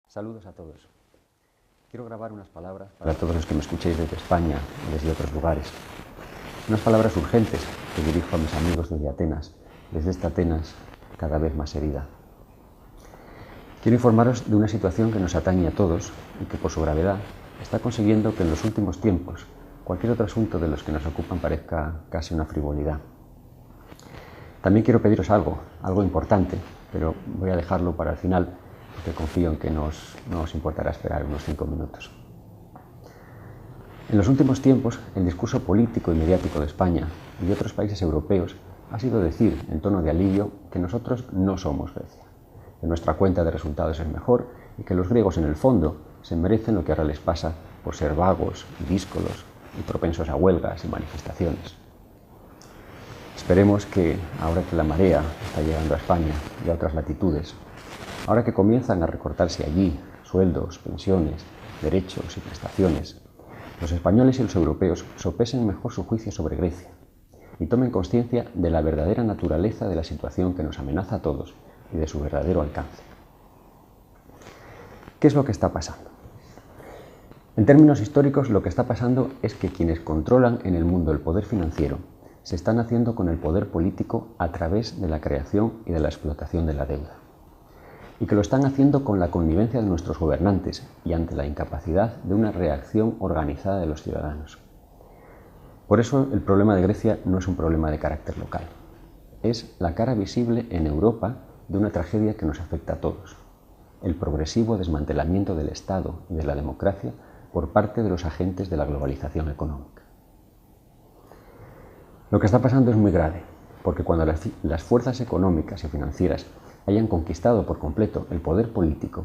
Saludos a todos. Quiero grabar unas palabras para todos los que me escuchéis desde España y desde otros lugares. Unas palabras urgentes que dirijo a mis amigos desde Atenas, desde esta Atenas cada vez más herida. Quiero informaros de una situación que nos atañe a todos y que por su gravedad está consiguiendo que en los últimos tiempos cualquier otro asunto de los que nos ocupan parezca casi una frivolidad. También quiero pediros algo importante, pero voy a dejarlo para el final, porque confío en que no os importará esperar unos 5 minutos. En los últimos tiempos, el discurso político y mediático de España y de otros países europeos ha sido decir, en tono de alivio, que nosotros no somos Grecia, que nuestra cuenta de resultados es mejor y que los griegos, en el fondo, se merecen lo que ahora les pasa por ser vagos, díscolos y propensos a huelgas y manifestaciones. Esperemos que, ahora que la marea está llegando a España y a otras latitudes, ahora que comienzan a recortarse allí sueldos, pensiones, derechos y prestaciones, los españoles y los europeos sopesen mejor su juicio sobre Grecia y tomen conciencia de la verdadera naturaleza de la situación que nos amenaza a todos y de su verdadero alcance. ¿Qué es lo que está pasando? En términos históricos, lo que está pasando es que quienes controlan en el mundo el poder financiero se están haciendo con el poder político a través de la creación y de la explotación de la deuda. Y que lo están haciendo con la connivencia de nuestros gobernantes y ante la incapacidad de una reacción organizada de los ciudadanos. Por eso el problema de Grecia no es un problema de carácter local. Es la cara visible en Europa de una tragedia que nos afecta a todos. El progresivo desmantelamiento del Estado y de la democracia por parte de los agentes de la globalización económica. Lo que está pasando es muy grave, porque cuando las fuerzas económicas y financieras hayan conquistado por completo el poder político,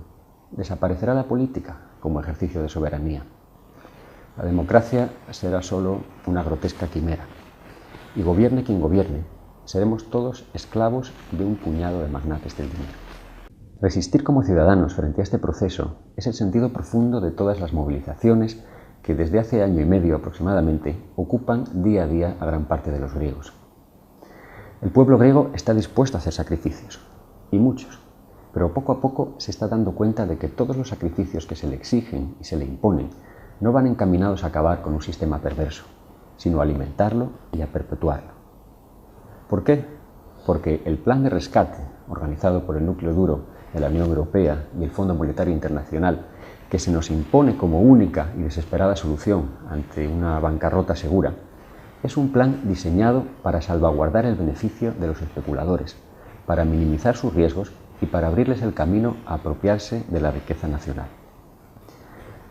desaparecerá la política como ejercicio de soberanía. La democracia será solo una grotesca quimera, y gobierne quien gobierne, seremos todos esclavos de un puñado de magnates del dinero. Resistir como ciudadanos frente a este proceso es el sentido profundo de todas las movilizaciones que desde hace año y medio aproximadamente ocupan día a día a gran parte de los griegos. El pueblo griego está dispuesto a hacer sacrificios, y muchos, pero poco a poco se está dando cuenta de que todos los sacrificios que se le exigen y se le imponen no van encaminados a acabar con un sistema perverso, sino a alimentarlo y a perpetuarlo. ¿Por qué? Porque el plan de rescate organizado por el núcleo duro de la Unión Europea y el Fondo Monetario Internacional, que se nos impone como única y desesperada solución ante una bancarrota segura, es un plan diseñado para salvaguardar el beneficio de los especuladores, para minimizar sus riesgos y para abrirles el camino a apropiarse de la riqueza nacional.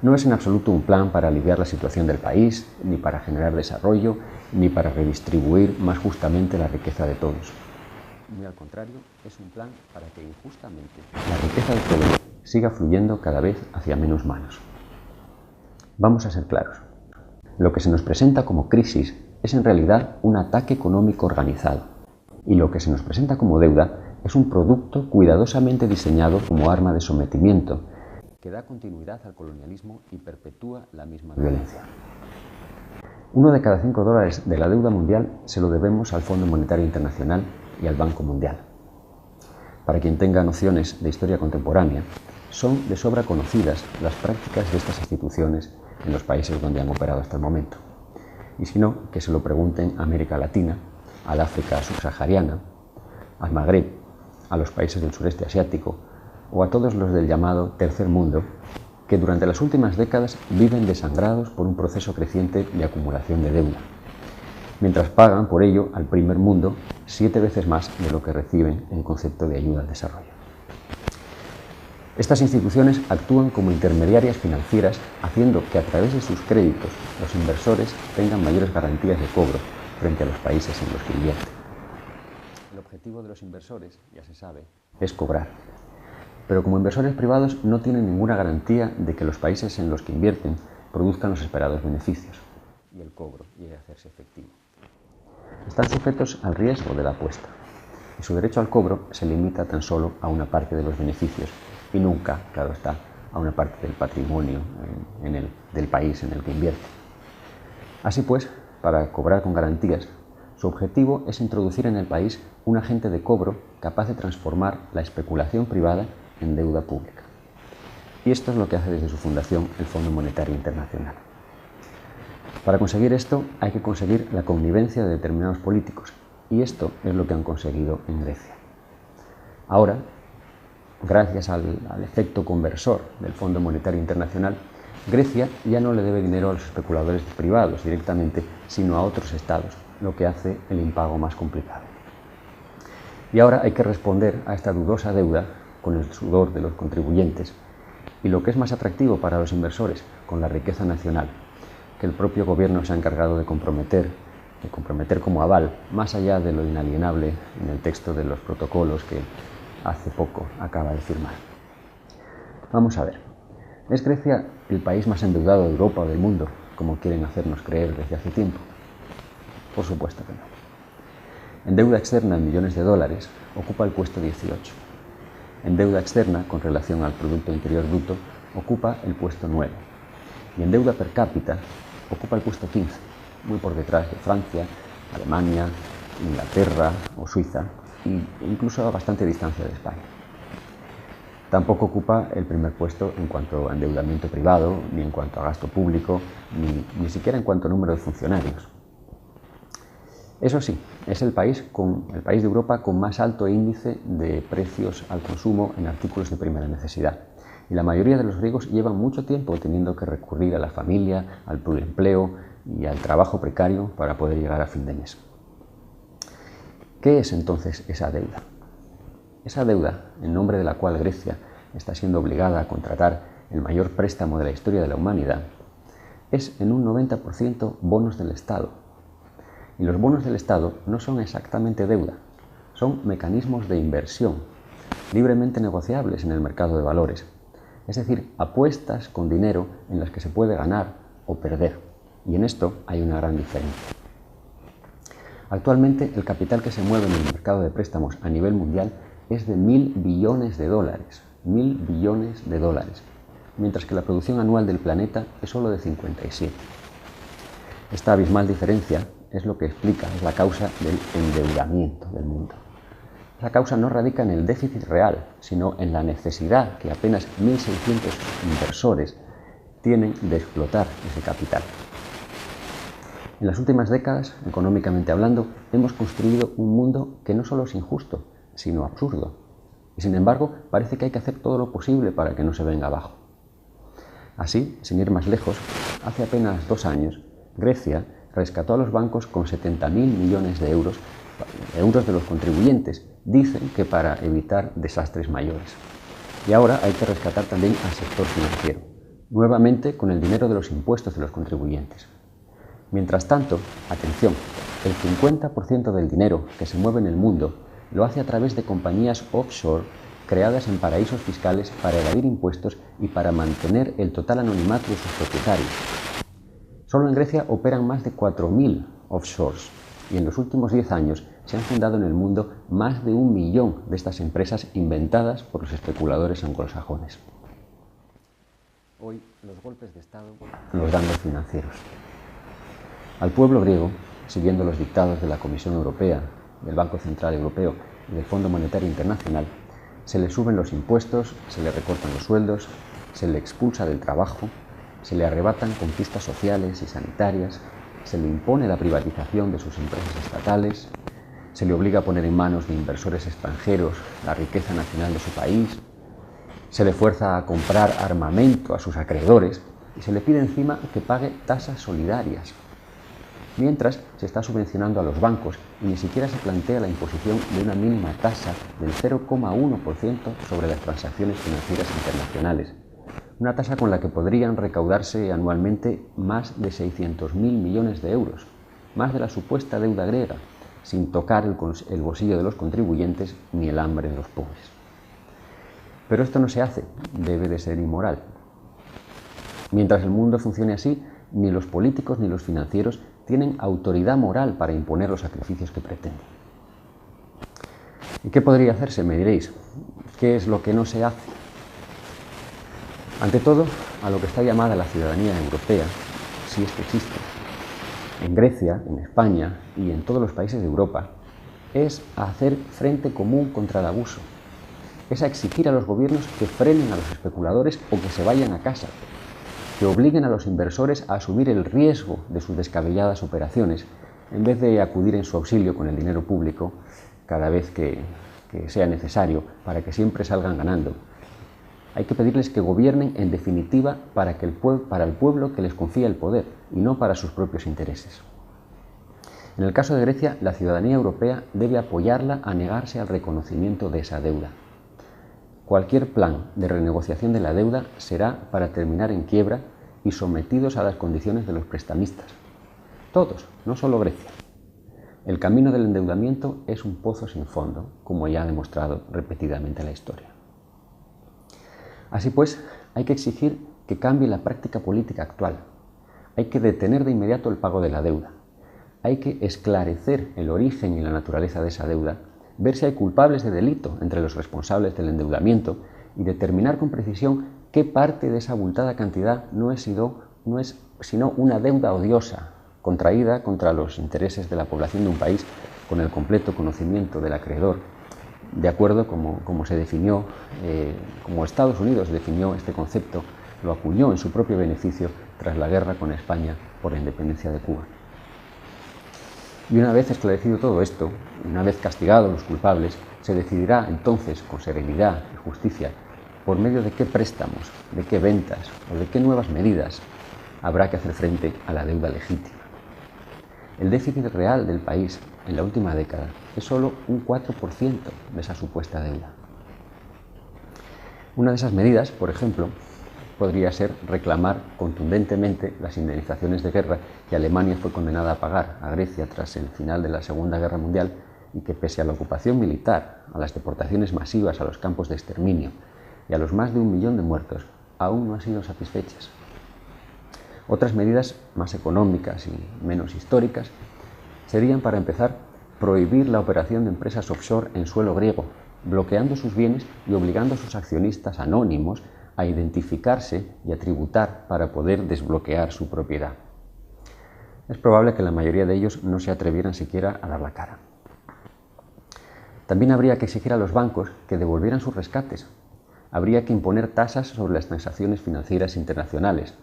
No es en absoluto un plan para aliviar la situación del país, ni para generar desarrollo, ni para redistribuir más justamente la riqueza de todos. Muy al contrario, es un plan para que injustamente la riqueza de todos siga fluyendo cada vez hacia menos manos. Vamos a ser claros. Lo que se nos presenta como crisis es en realidad un ataque económico organizado, y lo que se nos presenta como deuda es un producto cuidadosamente diseñado como arma de sometimiento que da continuidad al colonialismo y perpetúa la misma violencia. 1 de cada 5 dólares de la deuda mundial se lo debemos al Fondo Monetario Internacional y al Banco Mundial. Para quien tenga nociones de historia contemporánea, son de sobra conocidas las prácticas de estas instituciones en los países donde han operado hasta el momento. Y si no, que se lo pregunten a América Latina, al África subsahariana, al Magreb, a los países del sureste asiático o a todos los del llamado tercer mundo, que durante las últimas décadas viven desangrados por un proceso creciente de acumulación de deuda, mientras pagan por ello al primer mundo 7 veces más de lo que reciben en concepto de ayuda al desarrollo. Estas instituciones actúan como intermediarias financieras, haciendo que a través de sus créditos los inversores tengan mayores garantías de cobro frente a los países en los que invierten. El objetivo de los inversores, ya se sabe, es cobrar. Pero como inversores privados no tienen ninguna garantía de que los países en los que invierten produzcan los esperados beneficios y el cobro llegue a hacerse efectivo. Están sujetos al riesgo de la apuesta y su derecho al cobro se limita tan solo a una parte de los beneficios y nunca, claro está, a una parte del patrimonio del país en el que invierte. Así pues, para cobrar con garantías, su objetivo es introducir en el país un agente de cobro capaz de transformar la especulación privada en deuda pública. Y esto es lo que hace desde su fundación el Fondo Monetario Internacional. Para conseguir esto hay que conseguir la connivencia de determinados políticos, y esto es lo que han conseguido en Grecia. Ahora, gracias al efecto conversor del Fondo Monetario Internacional, Grecia ya no le debe dinero a los especuladores privados directamente, sino a otros estados, lo que hace el impago más complicado. Y ahora hay que responder a esta dudosa deuda con el sudor de los contribuyentes y, lo que es más atractivo para los inversores, con la riqueza nacional, que el propio gobierno se ha encargado de comprometer como aval, más allá de lo inalienable en el texto de los protocolos que hace poco acaba de firmar. Vamos a ver, ¿es Grecia el país más endeudado de Europa o del mundo, como quieren hacernos creer desde hace tiempo? Por supuesto que no. En deuda externa en millones de dólares ocupa el puesto 18. En deuda externa con relación al Producto Interior Bruto ocupa el puesto 9. Y en deuda per cápita ocupa el puesto 15, muy por detrás de Francia, Alemania, Inglaterra o Suiza, e incluso a bastante distancia de España. Tampoco ocupa el primer puesto en cuanto a endeudamiento privado, ni en cuanto a gasto público, ni siquiera en cuanto a número de funcionarios. Eso sí, es el país de Europa con más alto índice de precios al consumo en artículos de primera necesidad. Y la mayoría de los griegos llevan mucho tiempo teniendo que recurrir a la familia, al pluriempleo y al trabajo precario para poder llegar a fin de mes. ¿Qué es entonces esa deuda? Esa deuda, en nombre de la cual Grecia está siendo obligada a contratar el mayor préstamo de la historia de la humanidad, es en un 90% bonos del Estado. Y los bonos del Estado no son exactamente deuda, son mecanismos de inversión, libremente negociables en el mercado de valores, es decir, apuestas con dinero en las que se puede ganar o perder, y en esto hay una gran diferencia. Actualmente el capital que se mueve en el mercado de préstamos a nivel mundial es de 1.000 billones de dólares, 1.000 billones de dólares, mientras que la producción anual del planeta es solo de 57. Esta abismal diferencia es lo que explica, es la causa del endeudamiento del mundo. La causa no radica en el déficit real, sino en la necesidad que apenas 1.600 inversores tienen de explotar ese capital. En las últimas décadas, económicamente hablando, hemos construido un mundo que no solo es injusto, sino absurdo. Y sin embargo, parece que hay que hacer todo lo posible para que no se venga abajo. Así, sin ir más lejos, hace apenas 2 años, Grecia rescató a los bancos con 70.000 millones de euros de los contribuyentes, dicen que para evitar desastres mayores. Y ahora hay que rescatar también al sector financiero, nuevamente con el dinero de los impuestos de los contribuyentes. Mientras tanto, atención, el 50% del dinero que se mueve en el mundo lo hace a través de compañías offshore creadas en paraísos fiscales para evadir impuestos y para mantener el total anonimato de sus propietarios. Solo en Grecia operan más de 4.000 offshores y en los últimos 10 años se han fundado en el mundo más de 1 millón de estas empresas inventadas por los especuladores anglosajones. Hoy los golpes de Estado los dan los financieros. Al pueblo griego, siguiendo los dictados de la Comisión Europea, del Banco Central Europeo y del Fondo Monetario Internacional, se le suben los impuestos, se le recortan los sueldos, se le expulsa del trabajo, se le arrebatan conquistas sociales y sanitarias, se le impone la privatización de sus empresas estatales, se le obliga a poner en manos de inversores extranjeros la riqueza nacional de su país, se le fuerza a comprar armamento a sus acreedores y se le pide encima que pague tasas solidarias. Mientras se está subvencionando a los bancos y ni siquiera se plantea la imposición de una mínima tasa del 0,1% sobre las transacciones financieras internacionales. Una tasa con la que podrían recaudarse anualmente más de 600.000 millones de euros, más de la supuesta deuda griega, sin tocar el bolsillo de los contribuyentes ni el hambre de los pobres. Pero esto no se hace, debe de ser inmoral. Mientras el mundo funcione así, ni los políticos ni los financieros tienen autoridad moral para imponer los sacrificios que pretenden. ¿Y qué podría hacerse? Me diréis. ¿Qué es lo que no se hace? Ante todo, a lo que está llamada la ciudadanía europea, si es que existe, en Grecia, en España y en todos los países de Europa, es hacer frente común contra el abuso. es a exigir a los gobiernos que frenen a los especuladores o que se vayan a casa, que obliguen a los inversores a asumir el riesgo de sus descabelladas operaciones, en vez de acudir en su auxilio con el dinero público cada vez que sea necesario para que siempre salgan ganando. Hay que pedirles que gobiernen, en definitiva, para el pueblo que les confía el poder y no para sus propios intereses. En el caso de Grecia, la ciudadanía europea debe apoyarla a negarse al reconocimiento de esa deuda. Cualquier plan de renegociación de la deuda será para terminar en quiebra y sometidos a las condiciones de los prestamistas. Todos, no solo Grecia. El camino del endeudamiento es un pozo sin fondo, como ya ha demostrado repetidamente la historia. Así pues, hay que exigir que cambie la práctica política actual. Hay que detener de inmediato el pago de la deuda. Hay que esclarecer el origen y la naturaleza de esa deuda, ver si hay culpables de delito entre los responsables del endeudamiento y determinar con precisión qué parte de esa abultada cantidad no es sino una deuda odiosa, contraída contra los intereses de la población de un país con el completo conocimiento del acreedor, de acuerdo como se definió, como Estados Unidos definió este concepto, lo acuñó en su propio beneficio tras la guerra con España por la independencia de Cuba. Y una vez esclarecido todo esto, una vez castigados los culpables, se decidirá entonces con serenidad y justicia por medio de qué préstamos, de qué ventas o de qué nuevas medidas habrá que hacer frente a la deuda legítima. El déficit real del país en la última década es solo un 4% de esa supuesta deuda. Una de esas medidas, por ejemplo, podría ser reclamar contundentemente las indemnizaciones de guerra que Alemania fue condenada a pagar a Grecia tras el final de la Segunda Guerra Mundial y que, pese a la ocupación militar, a las deportaciones masivas a los campos de exterminio y a los más de 1 millón de muertos, aún no han sido satisfechas. Otras medidas más económicas y menos históricas serían, para empezar, prohibir la operación de empresas offshore en suelo griego, bloqueando sus bienes y obligando a sus accionistas anónimos a identificarse y a tributar para poder desbloquear su propiedad. Es probable que la mayoría de ellos no se atrevieran siquiera a dar la cara. También habría que exigir a los bancos que devolvieran sus rescates. Habría que imponer tasas sobre las transacciones financieras internacionales,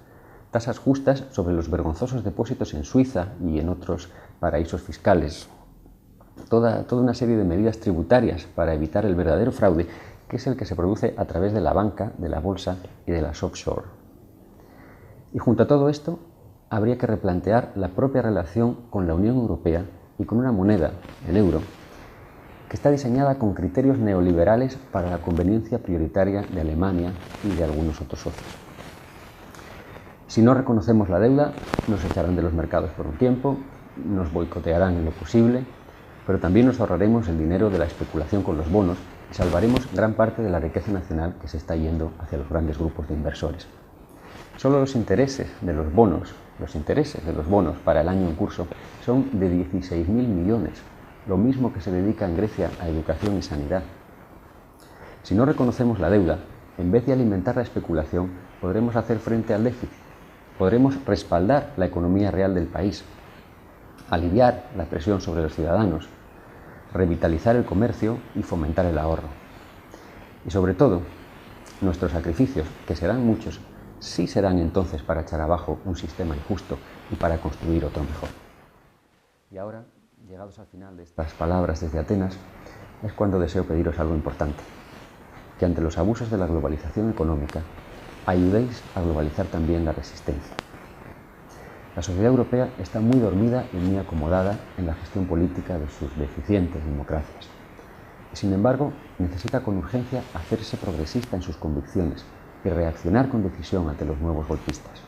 tasas justas sobre los vergonzosos depósitos en Suiza y en otros paraísos fiscales. Toda una serie de medidas tributarias para evitar el verdadero fraude, que es el que se produce a través de la banca, de la bolsa y de las offshore. Y junto a todo esto, habría que replantear la propia relación con la Unión Europea y con una moneda, el euro, que está diseñada con criterios neoliberales para la conveniencia prioritaria de Alemania y de algunos otros socios. Si no reconocemos la deuda, nos echarán de los mercados por un tiempo, nos boicotearán en lo posible, pero también nos ahorraremos el dinero de la especulación con los bonos y salvaremos gran parte de la riqueza nacional que se está yendo hacia los grandes grupos de inversores. Solo los intereses de los bonos para el año en curso son de 16.000 millones, lo mismo que se dedica en Grecia a educación y sanidad. Si no reconocemos la deuda, en vez de alimentar la especulación, podremos hacer frente al déficit, podremos respaldar la economía real del país, aliviar la presión sobre los ciudadanos, revitalizar el comercio y fomentar el ahorro. Y sobre todo, nuestros sacrificios, que serán muchos, sí serán entonces para echar abajo un sistema injusto y para construir otro mejor. Y ahora, llegados al final de estas palabras desde Atenas, es cuando deseo pediros algo importante: que ante los abusos de la globalización económica, ayudéis a globalizar también la resistencia. La sociedad europea está muy dormida y muy acomodada en la gestión política de sus deficientes democracias. Y, sin embargo, necesita con urgencia hacerse progresista en sus convicciones y reaccionar con decisión ante los nuevos golpistas.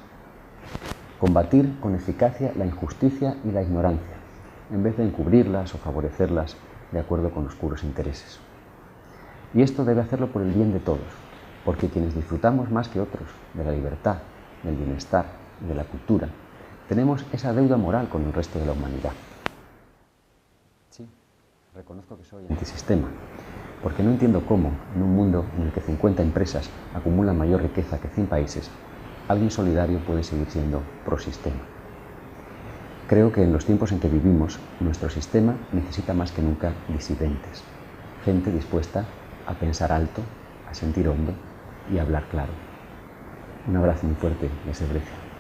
Combatir con eficacia la injusticia y la ignorancia, en vez de encubrirlas o favorecerlas de acuerdo con oscuros intereses. Y esto debe hacerlo por el bien de todos, porque quienes disfrutamos más que otros de la libertad, del bienestar y de la cultura, tenemos esa deuda moral con el resto de la humanidad. Sí, reconozco que soy antisistema, porque no entiendo cómo, en un mundo en el que 50 empresas acumulan mayor riqueza que 100 países, alguien solidario puede seguir siendo prosistema. Creo que en los tiempos en que vivimos, nuestro sistema necesita más que nunca disidentes, gente dispuesta a pensar alto, a sentir hondo y a hablar claro. Un abrazo muy fuerte desde Grecia.